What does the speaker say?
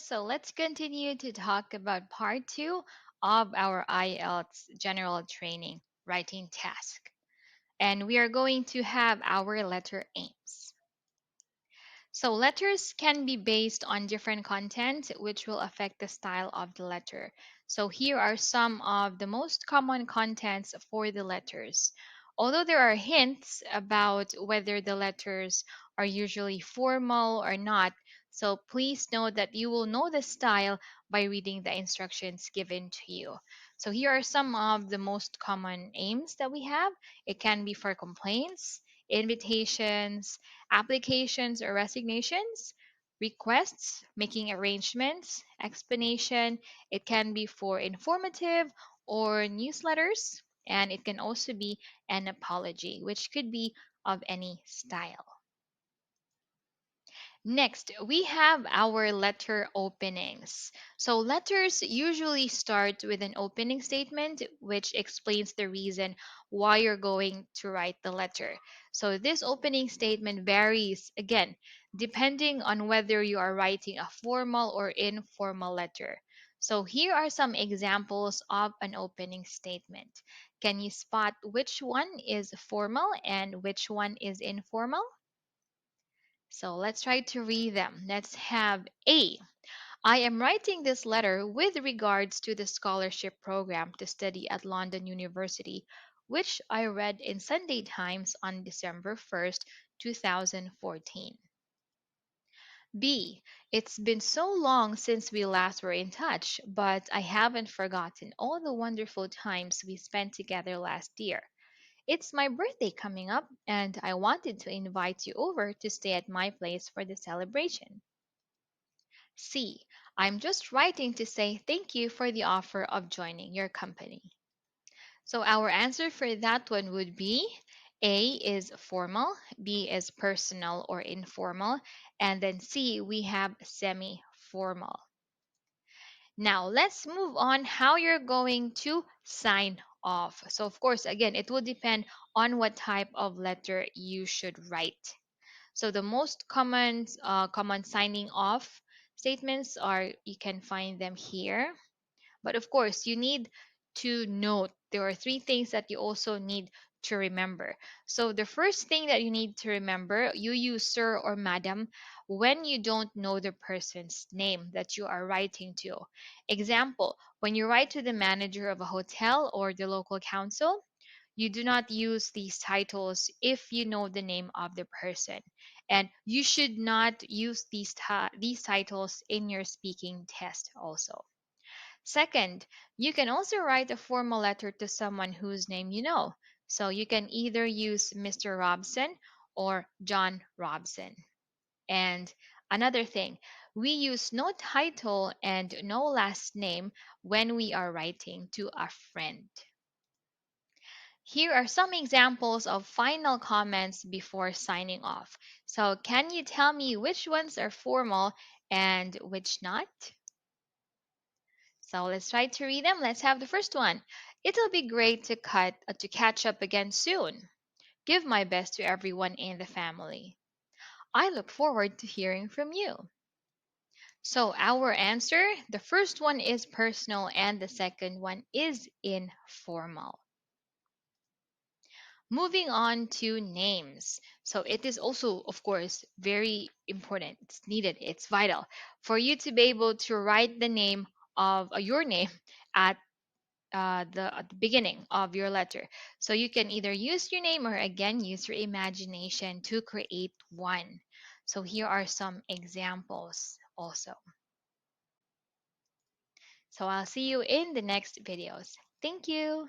So let's continue to talk about part two of our IELTS general training writing task. And we are going to have our letter aims. So letters can be based on different content, which will affect the style of the letter. So here are some of the most common contents for the letters. Although there are hints about whether the letters are usually formal or not, so please know that you will know the style by reading the instructions given to you. So here are some of the most common aims that we have. It can be for complaints, invitations, applications or resignations, requests, making arrangements, explanation. It can be for informative or newsletters, and it can also be an apology, which could be of any style. Next, we have our letter openings. So, letters usually start with an opening statement which explains the reason why you're going to write the letter. So, this opening statement varies again depending on whether you are writing a formal or informal letter. So, here are some examples of an opening statement. Can you spot which one is formal and which one is informal? So let's try to read them. Let's have A. I am writing this letter with regards to the scholarship program to study at London University, which I read in Sunday Times on December 1st, 2014. B. It's been so long since we last were in touch, but I haven't forgotten all the wonderful times we spent together last year. It's my birthday coming up, and I wanted to invite you over to stay at my place for the celebration. C. I'm just writing to say thank you for the offer of joining your company. So our answer for that one would be A is formal, B is personal or informal, and then C we have semi formal. Now, let's move on how you're going to sign off. So, of course, again, it will depend on what type of letter you should write. So, the most common signing off statements are you can find them here. But of course, you need to note there are three things that you also need to remember. So, the first thing that you need to remember, you use sir or madam when you don't know the person's name that you are writing to. Example, when you write to the manager of a hotel or the local council, you do not use these titles if you know the name of the person. And you should not use these titles in your speaking test also. Second, you can also write a formal letter to someone whose name you know. So you can either use Mr. Robson or John Robson. And another thing, we use no title and no last name when we are writing to a friend. Here are some examples of final comments before signing off. So, can you tell me which ones are formal and which not? So let's try to read them. Let's have the first one. It'll be great to catch up again soon. Give my best to everyone in the family. I look forward to hearing from you. So our answer, the first one is personal and the second one is informal. Moving on to names. So it is also, of course, very important. It's needed. It's vital for you to be able to write the name of your name at the beginning of your letter. So you can either use your name or again use your imagination to create one. So here are some examples also. So I'll see you in the next videos. Thank you.